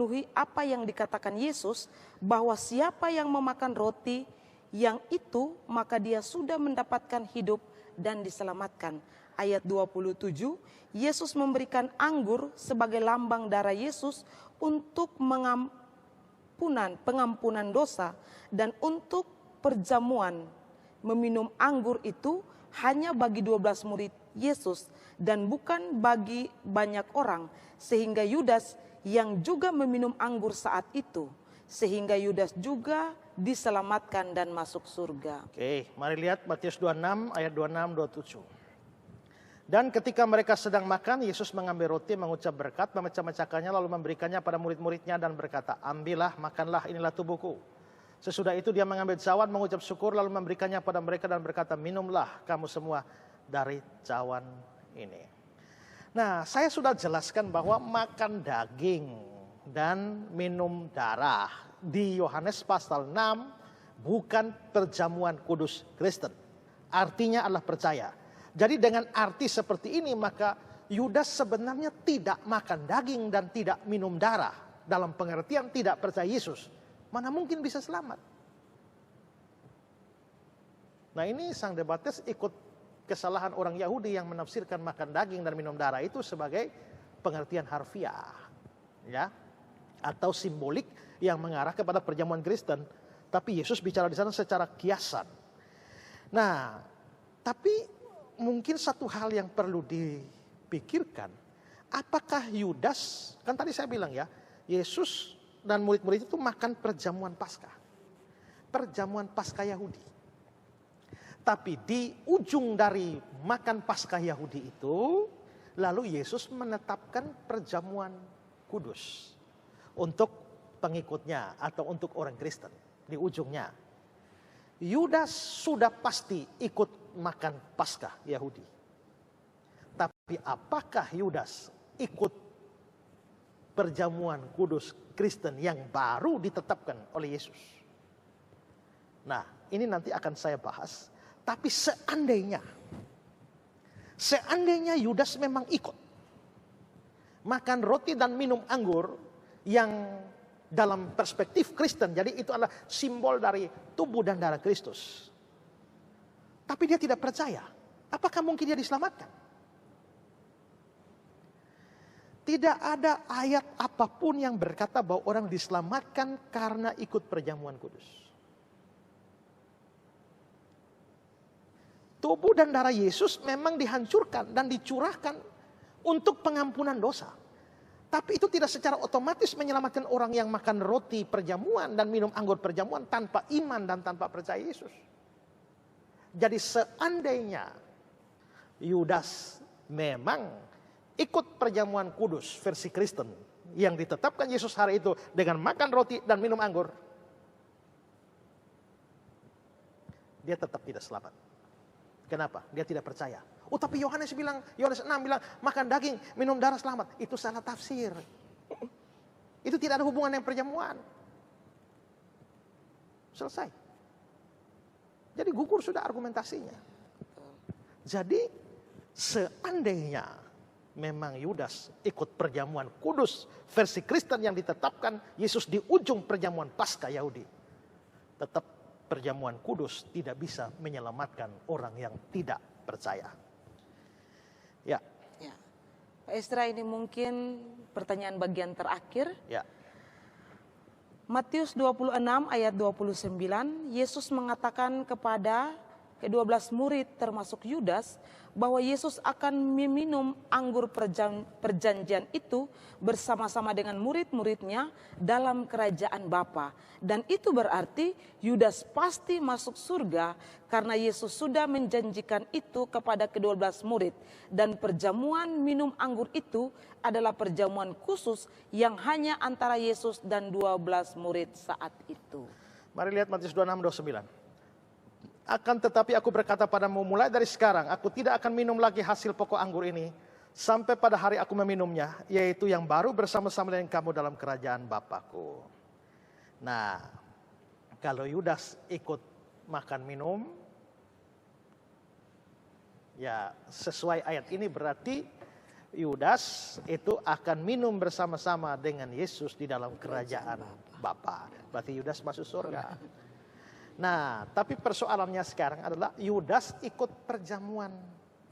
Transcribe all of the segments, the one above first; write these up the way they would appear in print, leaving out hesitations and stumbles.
memenuhi apa yang dikatakan Yesus, bahwa siapa yang memakan roti yang itu, maka dia sudah mendapatkan hidup dan diselamatkan. Ayat 27, Yesus memberikan anggur sebagai lambang darah Yesus untuk pengampunan dosa, dan untuk perjamuan meminum anggur itu hanya bagi 12 murid Yesus dan bukan bagi banyak orang, sehingga Yudas yang juga meminum anggur saat itu, sehingga Yudas juga diselamatkan dan masuk surga. Oke, mari lihat Matius 26 ayat 26-27. Dan ketika mereka sedang makan, Yesus mengambil roti, mengucap berkat, memecah-mecahkannya, lalu memberikannya pada murid-muridnya dan berkata, ambillah, makanlah, inilah tubuhku. Sesudah itu dia mengambil cawan, mengucap syukur, lalu memberikannya pada mereka dan berkata, minumlah kamu semua dari cawan ini. Nah, saya sudah jelaskan bahwa makan daging dan minum darah di Yohanes pasal 6 bukan perjamuan kudus Kristen. Artinya adalah percaya. Jadi dengan arti seperti ini, maka Yudas sebenarnya tidak makan daging dan tidak minum darah. Dalam pengertian tidak percaya Yesus. Mana mungkin bisa selamat? Nah, ini sang debates ikut kesalahan orang Yahudi yang menafsirkan makan daging dan minum darah itu sebagai pengertian harfiah, ya, atau simbolik yang mengarah kepada perjamuan Kristen. Tapi Yesus bicara di sana secara kiasan. Nah, tapi mungkin satu hal yang perlu dipikirkan, apakah Yudas, kan tadi saya bilang ya, Yesus dan murid-murid itu makan perjamuan Paskah. Perjamuan Paskah Yahudi. Tapi di ujung dari makan Paskah Yahudi itu, lalu Yesus menetapkan perjamuan kudus untuk pengikutnya atau untuk orang Kristen di ujungnya. Yudas sudah pasti ikut makan Paskah Yahudi. Tapi apakah Yudas ikut perjamuan kudus Kristen yang baru ditetapkan oleh Yesus? Nah, ini nanti akan saya bahas. Tapi seandainya Yudas memang ikut makan roti dan minum anggur yang dalam perspektif Kristen, jadi itu adalah simbol dari tubuh dan darah Kristus. Tapi dia tidak percaya, apakah mungkin dia diselamatkan? Tidak ada ayat apapun yang berkata bahwa orang diselamatkan karena ikut perjamuan kudus. Tubuh dan darah Yesus memang dihancurkan dan dicurahkan untuk pengampunan dosa. Tapi itu tidak secara otomatis menyelamatkan orang yang makan roti perjamuan dan minum anggur perjamuan tanpa iman dan tanpa percaya Yesus. Jadi seandainya Yudas memang ikut perjamuan kudus versi Kristen yang ditetapkan Yesus hari itu dengan makan roti dan minum anggur, dia tetap tidak selamat. Kenapa? Dia tidak percaya. Oh, tapi Yohanes 6 bilang makan daging, minum darah selamat. Itu salah tafsir. Itu tidak ada hubungan dengan perjamuan. Selesai. Jadi gugur sudah argumentasinya. Jadi seandainya memang Yudas ikut perjamuan kudus versi Kristen yang ditetapkan Yesus di ujung perjamuan Paskah Yahudi, tetap perjamuan kudus tidak bisa menyelamatkan orang yang tidak percaya. Ya. Pak Estra, ini mungkin pertanyaan bagian terakhir. Ya. Matius 26 ayat 29, Yesus mengatakan kepada ke-12 murid termasuk Yudas bahwa Yesus akan meminum anggur perjanjian itu bersama-sama dengan murid-muridnya dalam kerajaan Bapa. Dan itu berarti Yudas pasti masuk surga karena Yesus sudah menjanjikan itu kepada ke-12 murid. Dan perjamuan minum anggur itu adalah perjamuan khusus yang hanya antara Yesus dan 12 murid saat itu. Mari lihat Matius 26-29. Akan tetapi aku berkata padamu, mulai dari sekarang aku tidak akan minum lagi hasil pokok anggur ini sampai pada hari aku meminumnya, yaitu yang baru bersama-sama dengan kamu dalam kerajaan Bapakku. Nah, kalau Yudas ikut makan minum, ya sesuai ayat ini berarti Yudas itu akan minum bersama-sama dengan Yesus di dalam kerajaan Bapa. Berarti Yudas masuk surga. Nah, tapi persoalannya sekarang adalah Yudas ikut perjamuan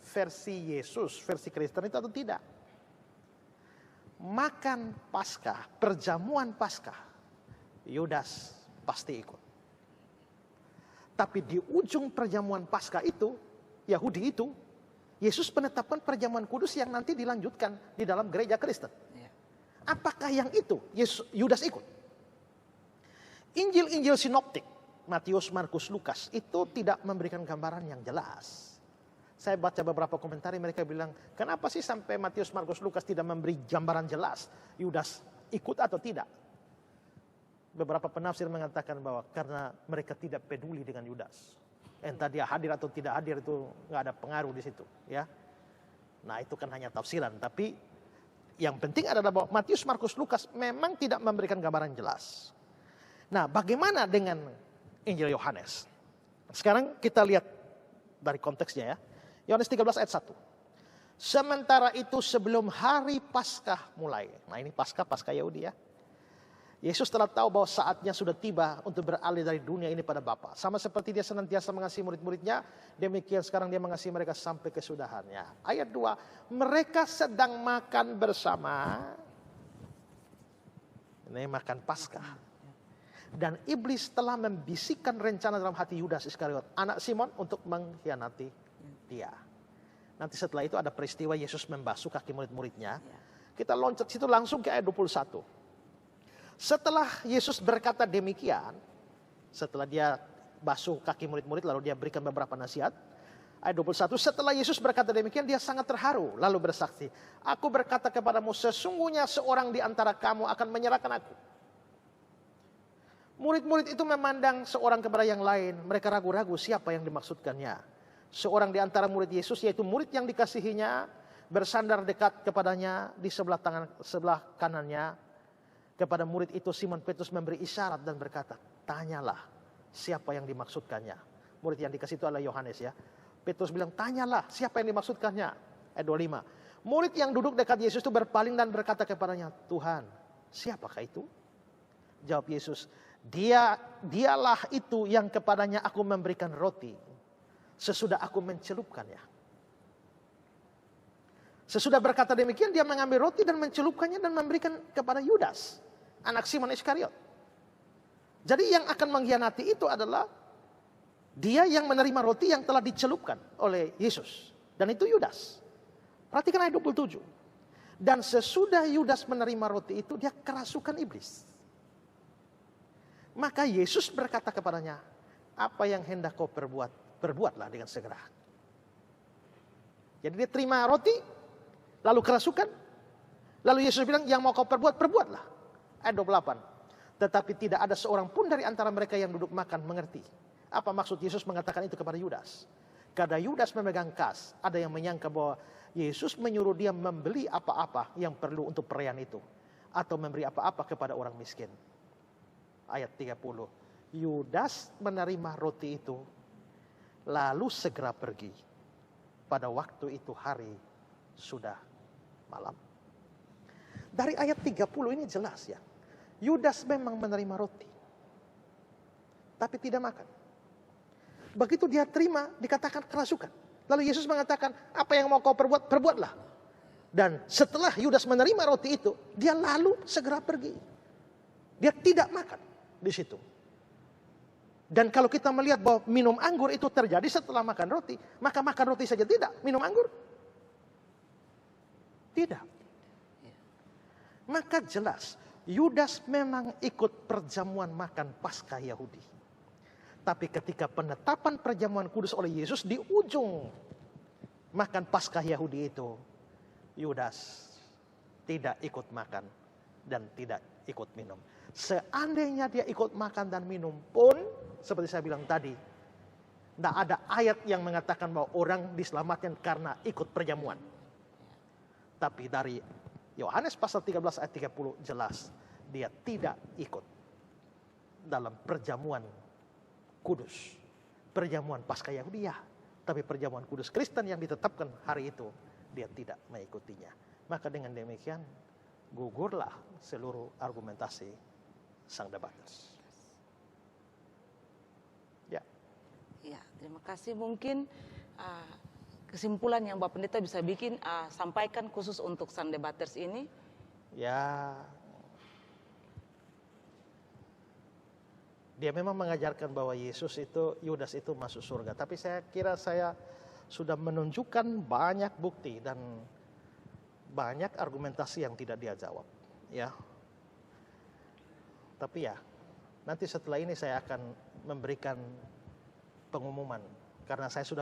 versi Yesus, versi Kristen itu atau tidak? Makan Paskah, perjamuan Paskah, Yudas pasti ikut. Tapi di ujung perjamuan Paskah itu, Yahudi itu, Yesus menetapkan perjamuan kudus yang nanti dilanjutkan di dalam gereja Kristen. Apakah yang itu Yudas ikut? Injil-injil sinoptik, Matius, Markus, Lukas, itu tidak memberikan gambaran yang jelas. Saya baca beberapa komentar, mereka bilang, kenapa sih sampai Matius, Markus, Lukas tidak memberi gambaran jelas Yudas ikut atau tidak? Beberapa penafsir mengatakan bahwa karena mereka tidak peduli dengan Yudas. Entah dia hadir atau tidak hadir itu nggak ada pengaruh di situ, ya. Nah itu kan hanya tafsiran, tapi yang penting adalah bahwa Matius, Markus, Lukas memang tidak memberikan gambaran jelas. Nah bagaimana dengan Injil Yohanes? Sekarang kita lihat dari konteksnya ya. Yohanes 13 ayat 1. Sementara itu sebelum hari Paskah mulai. Nah ini Paskah Yahudi ya. Yesus telah tahu bahwa saatnya sudah tiba untuk beralih dari dunia ini pada Bapa. Sama seperti dia senantiasa mengasihi murid-muridnya, demikian sekarang dia mengasihi mereka sampai kesudahannya. Ayat 2, mereka sedang makan bersama. Ini makan Paskah. Dan iblis telah membisikkan rencana dalam hati Yudas Iskariot, anak Simon, untuk mengkhianati dia. Nanti setelah itu ada peristiwa Yesus membasuh kaki murid-muridnya. Kita loncat situ langsung ke ayat 21. Setelah Yesus berkata demikian, setelah dia basuh kaki murid-murid lalu dia berikan beberapa nasihat. Ayat 21, setelah Yesus berkata demikian dia sangat terharu lalu bersaksi, aku berkata kepadamu sesungguhnya seorang di antara kamu akan menyerahkan aku. Murid-murid itu memandang seorang kepada yang lain, mereka ragu-ragu siapa yang dimaksudkannya. Seorang di antara murid Yesus yaitu murid yang dikasihinya bersandar dekat kepadanya di sebelah kanannya. Kepada murid itu Simon Petrus memberi isyarat dan berkata, tanyalah siapa yang dimaksudkannya. Murid yang dikasih itu adalah Yohanes ya. Petrus bilang, tanyalah siapa yang dimaksudkannya. Ayat 25. Murid yang duduk dekat Yesus itu berpaling dan berkata kepadanya, Tuhan, siapakah itu? Jawab Yesus, dialah itu yang kepadanya aku memberikan roti sesudah aku mencelupkannya. Sesudah berkata demikian, dia mengambil roti dan mencelupkannya dan memberikan kepada Yudas, anak Simon Iskariot. Jadi yang akan mengkhianati itu adalah dia yang menerima roti yang telah dicelupkan oleh Yesus. Dan itu Yudas. Perhatikan ayat 27. Dan sesudah Yudas menerima roti itu, dia kerasukan iblis. Maka Yesus berkata kepadanya, apa yang hendak kau perbuat, perbuatlah dengan segera. Jadi dia terima roti, lalu kerasukan. Lalu Yesus bilang, yang mau kau perbuat, perbuatlah. Ayat 28. Tetapi tidak ada seorang pun dari antara mereka yang duduk makan mengerti. Apa maksud Yesus mengatakan itu kepada Yudas? Karena Yudas memegang kas, ada yang menyangka bahwa Yesus menyuruh dia membeli apa-apa yang perlu untuk perayaan itu. Atau memberi apa-apa kepada orang miskin. Ayat 30. Yudas menerima roti itu, lalu segera pergi. Pada waktu itu hari sudah malam. Dari ayat 30 ini jelas ya. Yudas memang menerima roti, tapi tidak makan. Begitu dia terima, dikatakan kerasukan. Lalu Yesus mengatakan, apa yang mau kau perbuat, perbuatlah. Dan setelah Yudas menerima roti itu, dia lalu segera pergi. Dia tidak makan di situ. Dan kalau kita melihat bahwa minum anggur itu terjadi setelah makan roti, maka makan roti saja tidak, minum anggur tidak. Maka jelas Yudas memang ikut perjamuan makan Paskah Yahudi. Tapi ketika penetapan perjamuan kudus oleh Yesus di ujung makan Paskah Yahudi itu, Yudas tidak ikut makan dan tidak ikut minum. Seandainya dia ikut makan dan minum pun, seperti saya bilang tadi, tidak ada ayat yang mengatakan bahwa orang diselamatkan karena ikut perjamuan. Tapi dari Yohanes pasal 13 ayat 30 jelas, dia tidak ikut dalam perjamuan kudus. Perjamuan Paskah Yahudi ya, tapi perjamuan kudus Kristen yang ditetapkan hari itu, dia tidak mengikutinya. Maka dengan demikian gugurlah seluruh argumentasi sang debaters. Ya. Ya, terima kasih. Mungkin kesimpulan yang Bapak Pendeta bisa bikin, sampaikan khusus untuk sang debaters ini. Ya, dia memang mengajarkan bahwa Yudas itu masuk surga. Tapi saya kira saya sudah menunjukkan banyak bukti dan banyak argumentasi yang tidak dia jawab. Ya. Tapi ya, nanti setelah ini saya akan memberikan pengumuman. Karena saya sudah